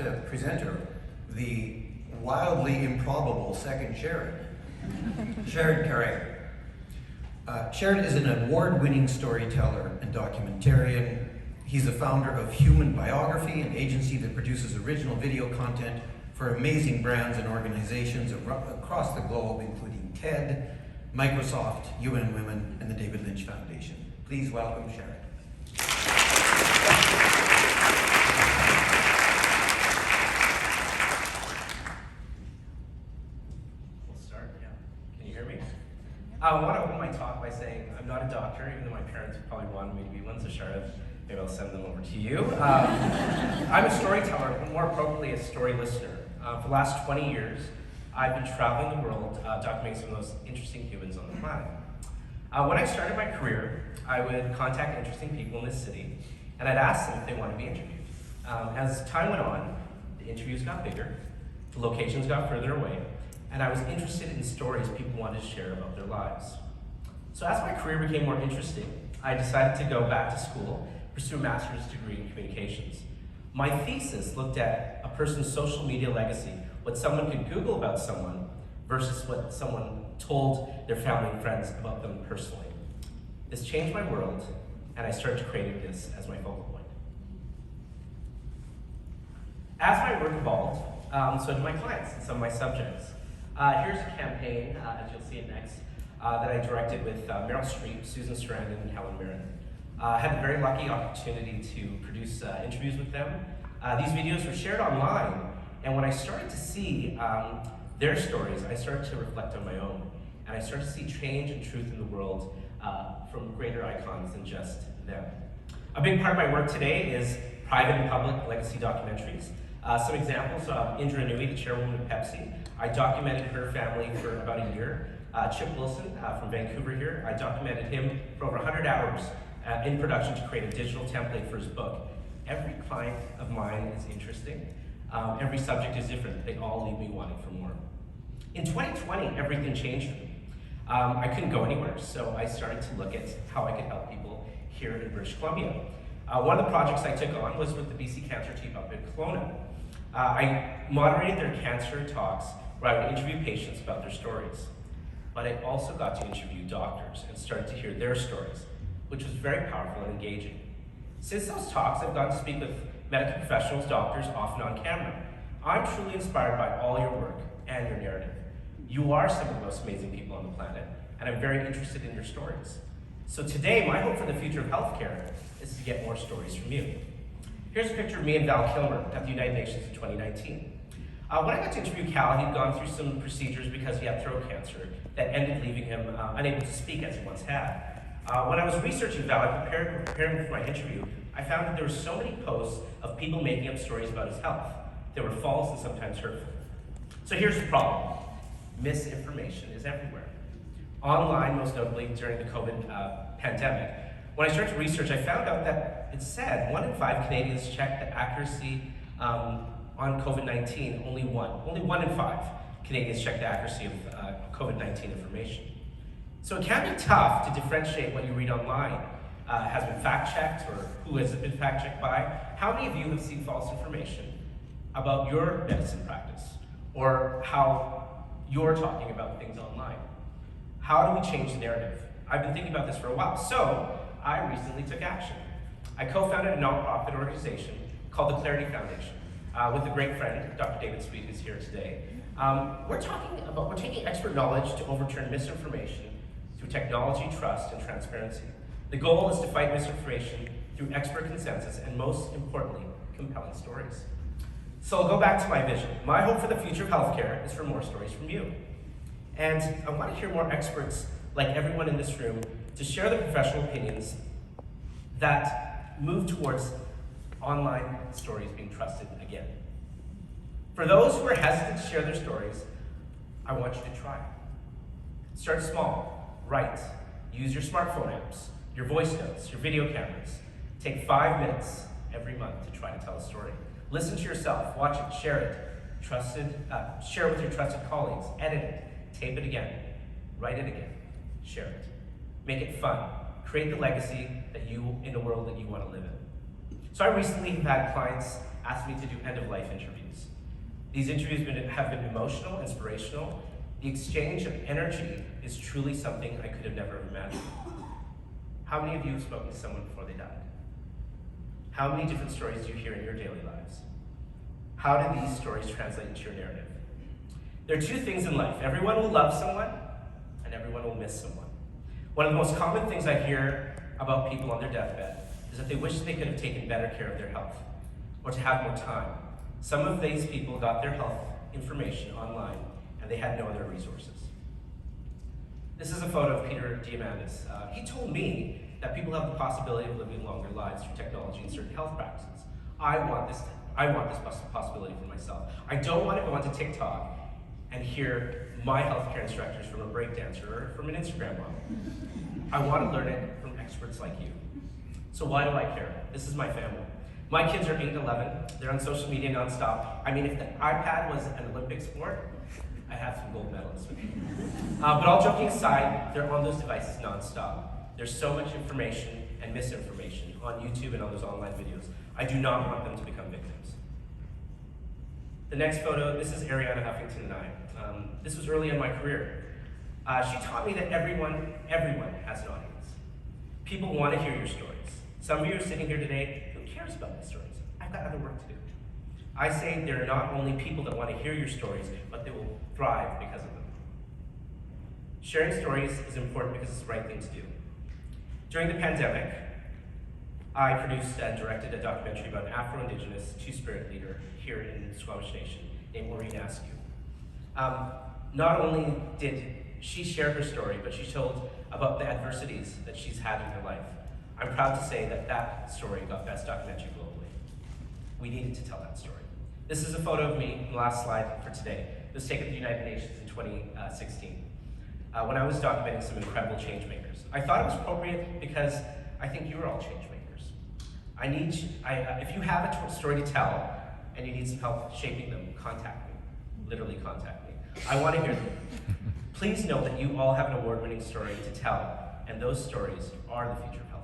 presenter, the wildly improbable second Sharad. Sharad Kharé. Sharad is an award-winning storyteller and documentarian. He's the founder of Human Biography, an agency that produces original video content for amazing brands and organizations across the globe, including TED, Microsoft, UN Women, and the David Lynch Foundation. Please welcome Sharad. We'll start, yeah. Can you hear me? I want to open my talk by saying I'm not a doctor, even though my parents probably wanted me to be one, so Sharad, maybe I'll send them over to you. I'm a storyteller, but more appropriately a story listener. For the last 20 years, I've been traveling the world documenting some of the most interesting humans on the planet. When I started my career, I would contact interesting people in this city, and I'd ask them if they wanted to be interviewed. As time went on, the interviews got bigger, the locations got further away, and I was interested in stories people wanted to share about their lives. So as my career became more interesting, I decided to go back to school, pursue a master's degree in communications. My thesis looked at a person's social media legacy, what someone could Google about someone versus what someone told their family and friends about them personally. This changed my world, and I started to create this as my focal point. As my work evolved, so did my clients and some of my subjects. Here's a campaign, as you'll see it next, that I directed with Meryl Streep, Susan Sarandon, and Helen Mirren. I had the very lucky opportunity to produce interviews with them. These videos were shared online, and when I started to see their stories, I started to reflect on my own, and I started to see change and truth in the world from greater icons than just them. A big part of my work today is private and public legacy documentaries. Some examples of Indra Nooyi, the chairwoman of Pepsi. I documented her family for about a year. Chip Wilson from Vancouver here, I documented him for over 100 hours in production to create a digital template for his book. Every client of mine is interesting. Every subject is different. They all leave me wanting for more. In 2020, everything changed for me. I couldn't go anywhere, so I started to look at how I could help people here in British Columbia. One of the projects I took on was with the BC Cancer team up in Kelowna. I moderated their cancer talks where I would interview patients about their stories. But I also got to interview doctors and started to hear their stories, which was very powerful and engaging. Since those talks, I've gotten to speak with medical professionals, doctors, often on camera. I'm truly inspired by all your work and your narrative. You are some of the most amazing people on the planet, and I'm very interested in your stories. So today, my hope for the future of healthcare is to get more stories from you. Here's a picture of me and Val Kilmer at the United Nations in 2019. When I got to interview Cal, he'd gone through some procedures because he had throat cancer that ended leaving him unable to speak as he once had. When I was researching Val, preparing for my interview, I found that there were so many posts of people making up stories about his health. They were false and sometimes hurtful. So here's the problem. Misinformation is everywhere. Online, most notably during the COVID pandemic. When I started to research, I found out that it said 1 in 5 Canadians checked the accuracy on COVID-19, only one in 5 Canadians check the accuracy of COVID-19 information. So it can be tough to differentiate what you read online has been fact-checked or who has it been fact-checked by. How many of you have seen false information about your medicine practice or how you're talking about things online? How do we change the narrative? I've been thinking about this for a while, so I recently took action. I co-founded a nonprofit organization called the Clarity Foundation with a great friend, Dr. David Sweet, who's here today. We're taking expert knowledge to overturn misinformation through technology, trust, and transparency. The goal is to fight misinformation through expert consensus and, most importantly, compelling stories. So I'll go back to my vision. My hope for the future of healthcare is for more stories from you. And I want to hear more experts, like everyone in this room, to share their professional opinions that move towards online stories being trusted again. For those who are hesitant to share their stories, I want you to try. Start small, write, use your smartphone apps, your voice notes, your video cameras. Take 5 minutes every month to try to tell a story. Listen to yourself, watch it, share it. Share it with your trusted colleagues, edit it, tape it again, write it again, share it. Make it fun. Create the legacy that in the world that you want to live in. So I recently have had clients asked me to do end-of-life interviews. These interviews have been emotional, inspirational. The exchange of energy is truly something I could have never imagined. How many of you have spoken to someone before they died? How many different stories do you hear in your daily lives? How do these stories translate into your narrative? There are two things in life. Everyone will love someone, and everyone will miss someone. One of the most common things I hear about people on their deathbed is that they wish they could have taken better care of their health, or to have more time. Some of these people got their health information online, and they had no other resources. This is a photo of Peter Diamandis. He told me that people have the possibility of living longer lives through technology and certain health practices. I want this possibility for myself. I don't want to go onto TikTok and hear my healthcare instructors from a breakdancer or from an Instagram model. I want to learn it from experts like you. So why do I care? This is my family. My kids are 8 and 11. They're on social media nonstop. I mean, if the iPad was an Olympic sport, I'd have some gold medalists with me. But all joking aside, they're on those devices nonstop. There's so much information and misinformation on YouTube and on those online videos. I do not want them to become victims. The next photo, this is Ariana Huffington and I. This was early in my career. She taught me that everyone has an audience. People want to hear your stories. Some of you are sitting here today, who cares about my stories? I've got other work to do. I say there are not only people that want to hear your stories, but they will thrive because of them. Sharing stories is important because it's the right thing to do. During the pandemic, I produced and directed a documentary about an Afro-Indigenous Two-Spirit leader here in the Squamish Nation named Maureen Askew. Not only did she share her story, but she told about the adversities that she's had in her life. I'm proud to say that that story got Best Documentary globally. We needed to tell that story. This is a photo of me, the last slide for today. It was taken at the United Nations in 2016 when I was documenting some incredible change makers. I thought it was appropriate because I think you're all change makers. If you have a story to tell and you need some help shaping them, contact me. Literally contact me. I want to hear them. Please know that you all have an award-winning story to tell, and those stories are the future of health.